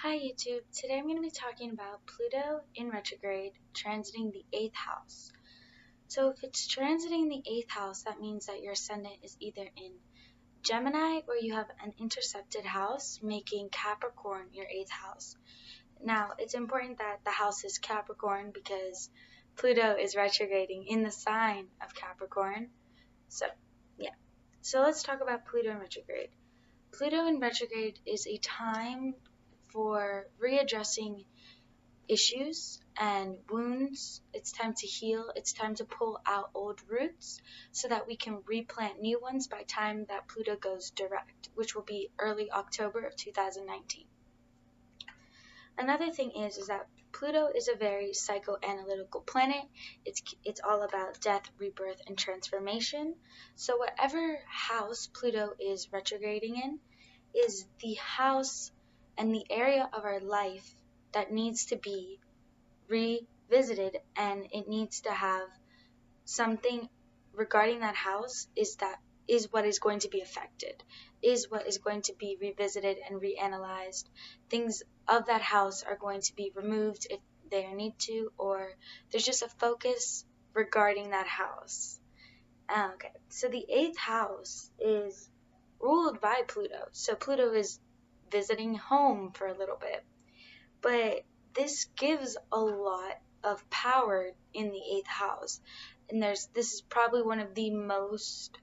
Hi YouTube, today I'm going to be talking about Pluto in retrograde transiting the 8th house. So if it's transiting the 8th house, that means that your ascendant is either in Gemini or you have an intercepted house making Capricorn your 8th house. Now it's important that the house is Capricorn because Pluto is retrograding in the sign of Capricorn. So yeah, so let's talk about Pluto in retrograde. Pluto in retrograde is a time for readdressing issues and wounds. It's time to heal. It's time to pull out old roots so that we can replant new ones by time that Pluto goes direct, which will be early October of 2019. Another thing is that Pluto is a very psychoanalytical planet. It's all about death, rebirth, and transformation. So whatever house Pluto is retrograding in is the house and the area of our life that needs to be revisited, and it needs to have something regarding that house is what is going to be affected, is what is going to be revisited and reanalyzed. Things of that house are going to be removed if they need to, or there's just a focus regarding that house. Okay, so the 8th house is ruled by Pluto. So Pluto is visiting home for a little bit. But this gives a lot of power in the 8th house. And this is probably one of the most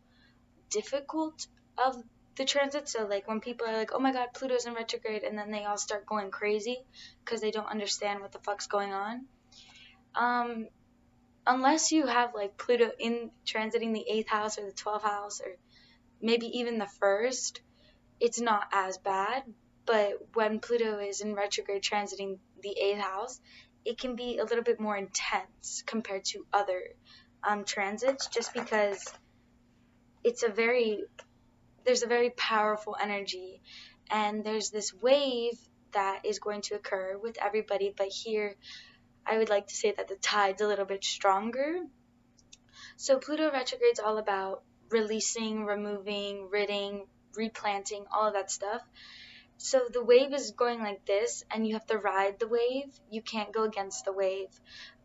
difficult of the transits. So like when people are like, oh my god, Pluto's in retrograde, and then they all start going crazy because they don't understand what the fuck's going on. Unless you have like Pluto in transiting the 8th house or the 12th house or maybe even the first, it's not as bad. But when Pluto is in retrograde transiting the 8th house, it can be a little bit more intense compared to other transits, just because there's a very powerful energy, and there's this wave that is going to occur with everybody. But here, I would like to say that the tide's a little bit stronger. So Pluto retrograde is all about releasing, removing, ridding, replanting, all of that stuff. So the wave is going like this, and you have to ride the wave. You can't go against the wave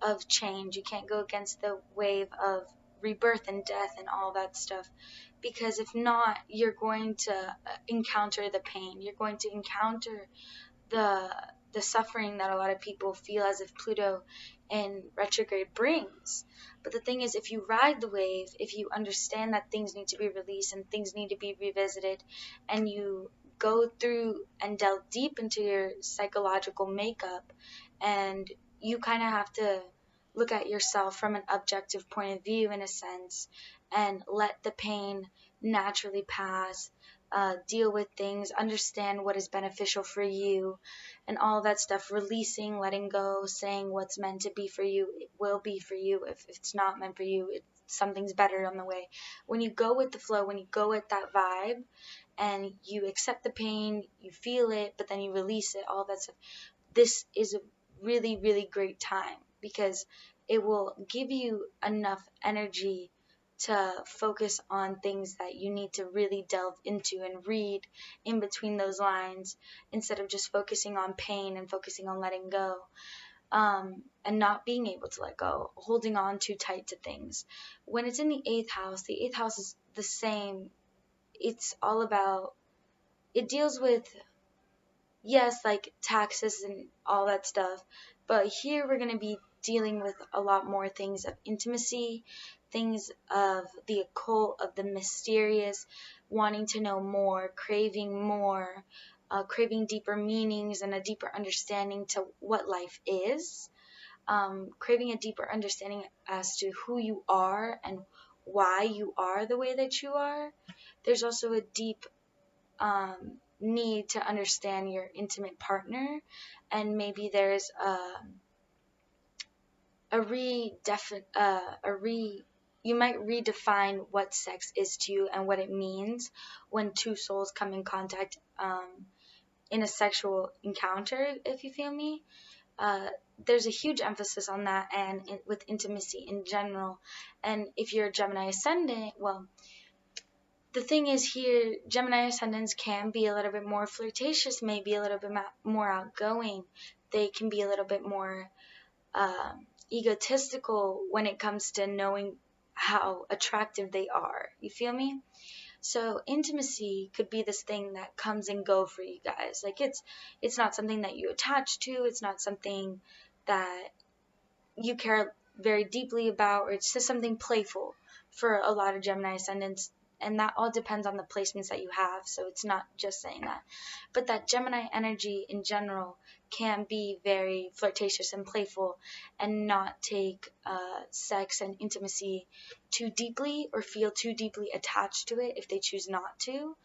of change. You can't go against the wave of rebirth and death and all that stuff, because if not, you're going to encounter the pain. You're going to encounter the suffering that a lot of people feel as if Pluto in retrograde brings. But the thing is, if you ride the wave, if you understand that things need to be released and things need to be revisited, and you go through and delve deep into your psychological makeup, and you kind of have to look at yourself from an objective point of view in a sense, and let the pain naturally pass, deal with things, understand what is beneficial for you, and all that stuff. Releasing, letting go, saying what's meant to be for you, it will be for you. If it's not meant for you, something's better on the way. When you go with the flow, when you go with that vibe, and you accept the pain, you feel it, but then you release it, all that stuff, this is a really, really great time, because it will give you enough energy to focus on things that you need to really delve into and read in between those lines, instead of just focusing on pain and focusing on letting go, and not being able to let go, holding on too tight to things. When it's in the 8th house, the 8th house is the same. It's all about, it deals with, yes, like taxes and all that stuff, but here we're going to be dealing with a lot more things of intimacy, things of the occult, of the mysterious, wanting to know more, craving deeper meanings and a deeper understanding to what life is, craving a deeper understanding as to who you are and why you are the way that you are. There's also a deep need to understand your intimate partner, and maybe there's you might redefine what sex is to you and what it means when two souls come in contact in a sexual encounter, if you feel me. There's a huge emphasis on that, and with intimacy in general. And if you're a Gemini ascendant, well, the thing is here, Gemini ascendants can be a little bit more flirtatious, maybe a little bit more outgoing. They can be a little bit more egotistical when it comes to knowing how attractive they are. You feel me? So intimacy could be this thing that comes and go for you guys. Like it's not something that you attach to. It's not something that you care very deeply about, or it's just something playful for a lot of Gemini ascendants. And that all depends on the placements that you have. So it's not just saying that. But that Gemini energy in general can be very flirtatious and playful and not take sex and intimacy too deeply or feel too deeply attached to it if they choose not to.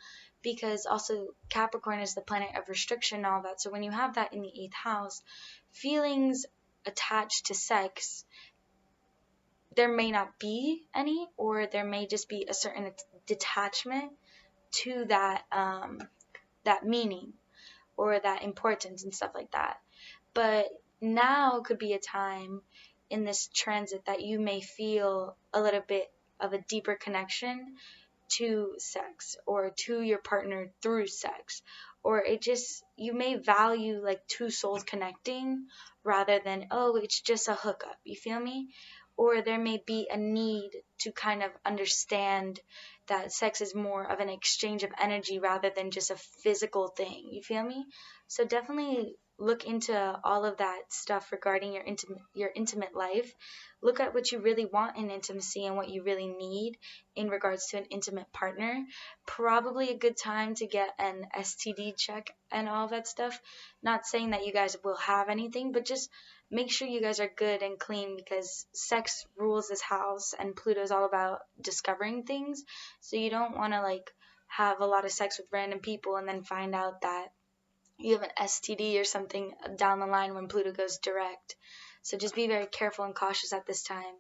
Because also Capricorn is the planet of restriction and all that. So when you have that in the 8th house, feelings attached to sex, there may not be any, or there may just be a certain detachment to that that meaning or that importance and stuff like that. But now could be a time in this transit that you may feel a little bit of a deeper connection to sex or to your partner through sex, or it just, you may value like two souls connecting rather than, oh, it's just a hookup. You feel me? Or there may be a need to kind of understand that sex is more of an exchange of energy rather than just a physical thing. You feel me? So definitely look into all of that stuff regarding your intimate life. Look at what you really want in intimacy and what you really need in regards to an intimate partner. Probably a good time to get an STD check and all that stuff. Not saying that you guys will have anything, but just make sure you guys are good and clean, because sex rules this house and Pluto's all about discovering things. So you don't want to like have a lot of sex with random people and then find out that you have an STD or something down the line when Pluto goes direct. So just be very careful and cautious at this time,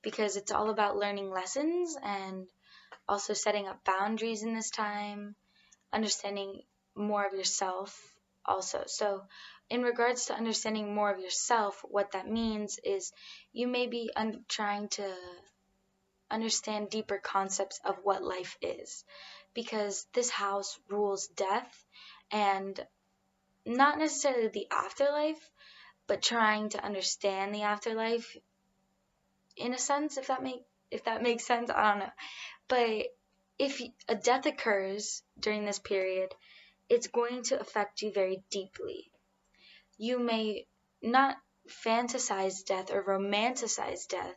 because it's all about learning lessons and also setting up boundaries in this time, understanding more of yourself also. So in regards to understanding more of yourself, what that means is you may be trying to understand deeper concepts of what life is, because this house rules death, and not necessarily the afterlife, but trying to understand the afterlife in a sense, if that makes sense. I don't know. But if a death occurs during this period, it's going to affect you very deeply. You may not fantasize death or romanticize death,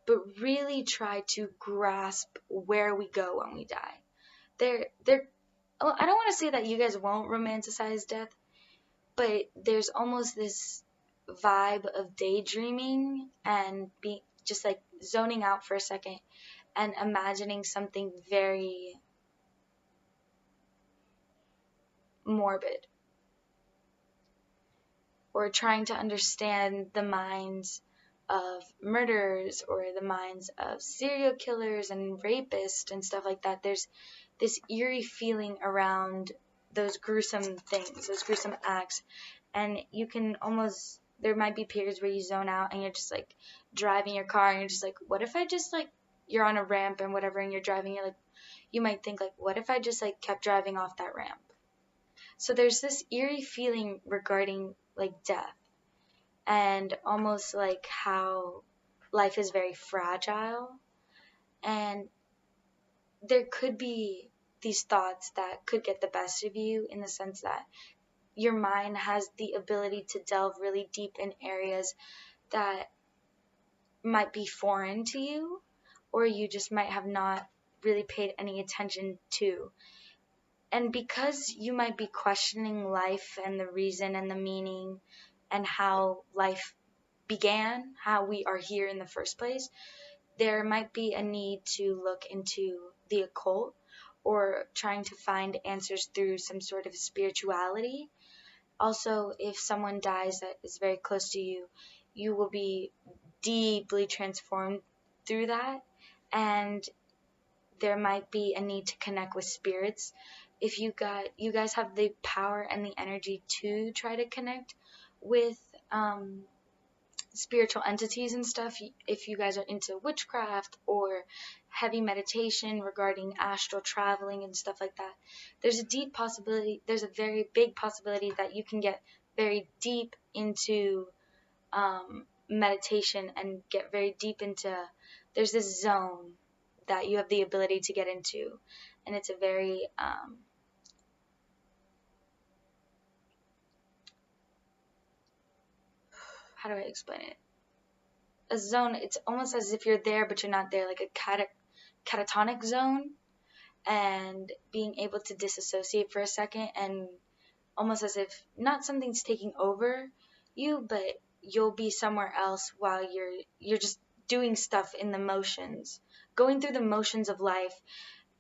but really try to grasp where we go when we die. I don't want to say that you guys won't romanticize death, but there's almost this vibe of daydreaming and being just like zoning out for a second and imagining something very morbid, or trying to understand the minds of murderers or the minds of serial killers and rapists and stuff like that. There's this eerie feeling around those gruesome things, those gruesome acts, and you can almost, there might be periods where you zone out and you're just like driving your car and you're just like, what if I just like, you're on a ramp and whatever and you're driving, you're like, you might think like, what if I just like kept driving off that ramp? So there's this eerie feeling regarding like death, and almost like how life is very fragile, and there could be these thoughts that could get the best of you, in the sense that your mind has the ability to delve really deep in areas that might be foreign to you, or you just might have not really paid any attention to. And because you might be questioning life and the reason and the meaning and how life began, how we are here in the first place, there might be a need to look into the occult or trying to find answers through some sort of spirituality. Also, if someone dies that is very close to you, you will be deeply transformed through that, and there might be a need to connect with spirits. If you guys have the power and the energy to try to connect with spiritual entities and stuff, if you guys are into witchcraft or heavy meditation regarding astral traveling and stuff like that, there's a very big possibility that you can get very deep into meditation and get very deep into, there's this zone that you have the ability to get into, and it's a very how do I explain it? A zone, it's almost as if you're there but you're not there, like a catatonic zone, and being able to disassociate for a second, and almost as if not something's taking over you, but you'll be somewhere else while you're just doing stuff in the motions, going through the motions of life,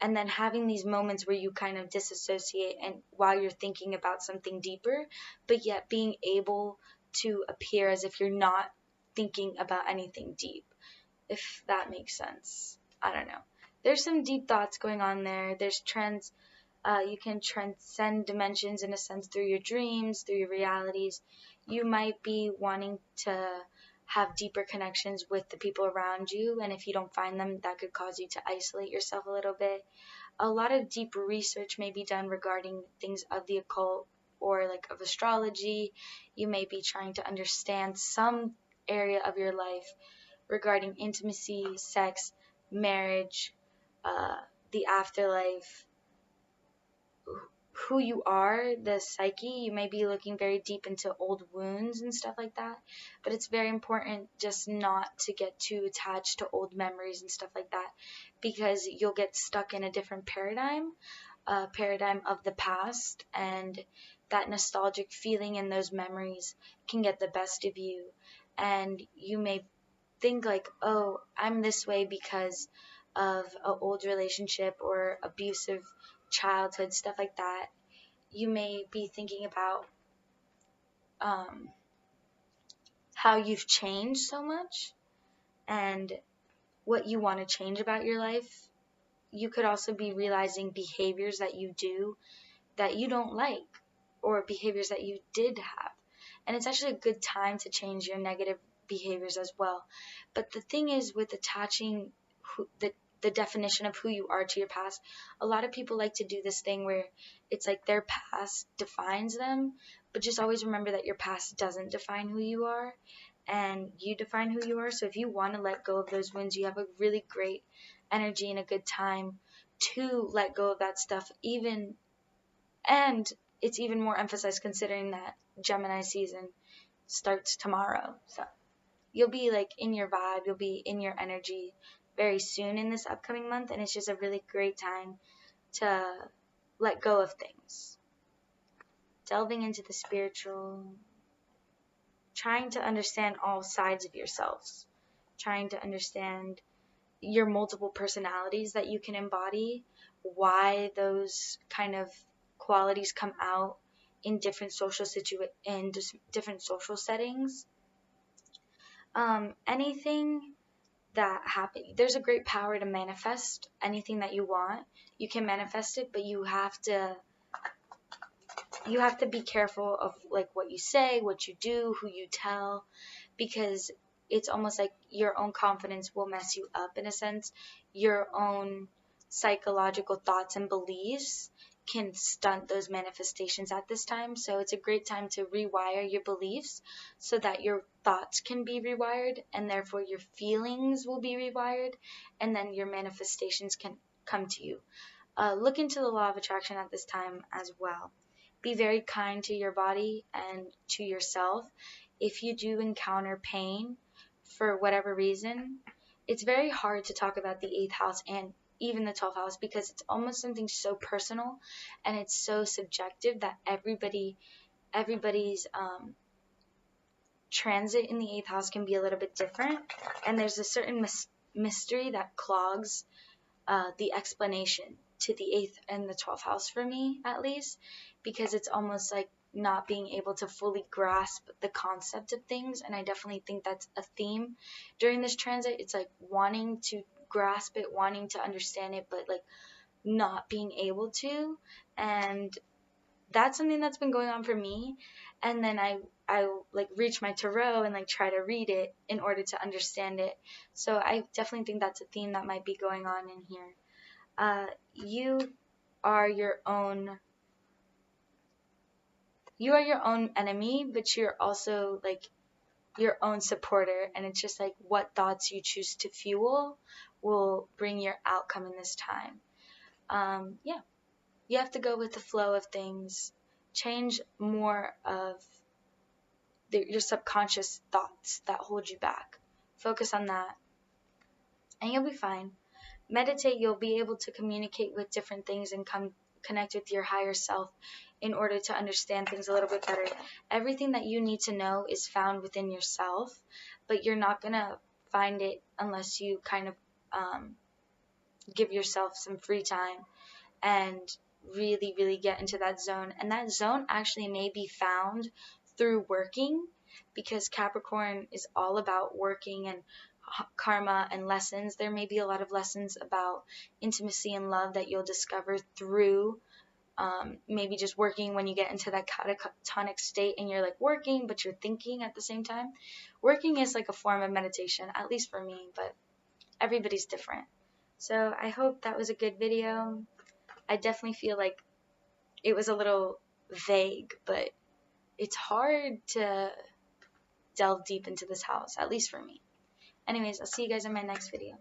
and then having these moments where you kind of disassociate and while you're thinking about something deeper, but yet being able to appear as if you're not thinking about anything deep, if that makes sense. I don't know. There's some deep thoughts going on there. There's trends. You can transcend dimensions in a sense through your dreams, through your realities. You might be wanting to have deeper connections with the people around you, and if you don't find them, that could cause you to isolate yourself a little bit. A lot of deep research may be done regarding things of the occult or like of astrology. You may be trying to understand some area of your life regarding intimacy, sex, marriage, the afterlife, who you are, the psyche. You may be looking very deep into old wounds and stuff like that, but it's very important just not to get too attached to old memories and stuff like that, because you'll get stuck in a different paradigm of the past, and that nostalgic feeling and those memories can get the best of you, and you may think like, oh, I'm this way because of an old relationship or abusive childhood, stuff like that. You may be thinking about how you've changed so much and what you want to change about your life. You could also be realizing behaviors that you do that you don't like, or behaviors that you did have. And it's actually a good time to change your negative behaviors as well. But the thing is, with attaching the definition of who you are to your past, a lot of people like to do this thing where it's like their past defines them, but just always remember that your past doesn't define who you are, and you define who you are. So if you want to let go of those wounds, you have a really great energy and a good time to let go of that stuff, and it's even more emphasized considering that Gemini season starts tomorrow. So you'll be like in your vibe, you'll be in your energy very soon in this upcoming month, and it's just a really great time to let go of things. Delving into the spiritual, trying to understand all sides of yourselves, trying to understand your multiple personalities that you can embody, why those kind of qualities come out in different social different social settings. Anything that happens, there's a great power to manifest anything that you want. You can manifest it, but you have to be careful of like what you say, what you do, who you tell, because it's almost like your own confidence will mess you up in a sense. Your own psychological thoughts and beliefs can stunt those manifestations at this time. So it's a great time to rewire your beliefs so that your thoughts can be rewired, and therefore your feelings will be rewired, and then your manifestations can come to you. Look into the law of attraction at this time as well. Be very kind to your body and to yourself. If you do encounter pain for whatever reason, it's very hard to talk about the 8th house and even the 12th house, because it's almost something so personal and it's so subjective that everybody's transit in the 8th house can be a little bit different, and there's a certain mystery that clogs the explanation to the 8th and the 12th house, for me at least, because it's almost like not being able to fully grasp the concept of things. And I definitely think that's a theme during this transit. It's like wanting to grasp it, wanting to understand it, but like not being able to. And that's something that's been going on for me. and then I like reach my tarot and like try to read it in order to understand it. So I definitely think that's a theme that might be going on in here. You are your own enemy, but you're also like your own supporter, and it's just like what thoughts you choose to fuel will bring your outcome in this time. Yeah, you have to go with the flow of things. Change more of your subconscious thoughts that hold you back. Focus on that, and you'll be fine. Meditate, you'll be able to communicate with different things and connect with your higher self in order to understand things a little bit better. Everything that you need to know is found within yourself, but you're not going to find it unless you kind of give yourself some free time and really, really get into that zone. And that zone actually may be found through working, because Capricorn is all about working and karma and lessons. There may be a lot of lessons about intimacy and love that you'll discover through maybe just working when you get into that catatonic state and you're like working, but you're thinking at the same time. Working is like a form of meditation, at least for me, but everybody's different. So I hope that was a good video. I definitely feel like it was a little vague, but it's hard to delve deep into this house, at least for me. Anyways, I'll see you guys in my next video.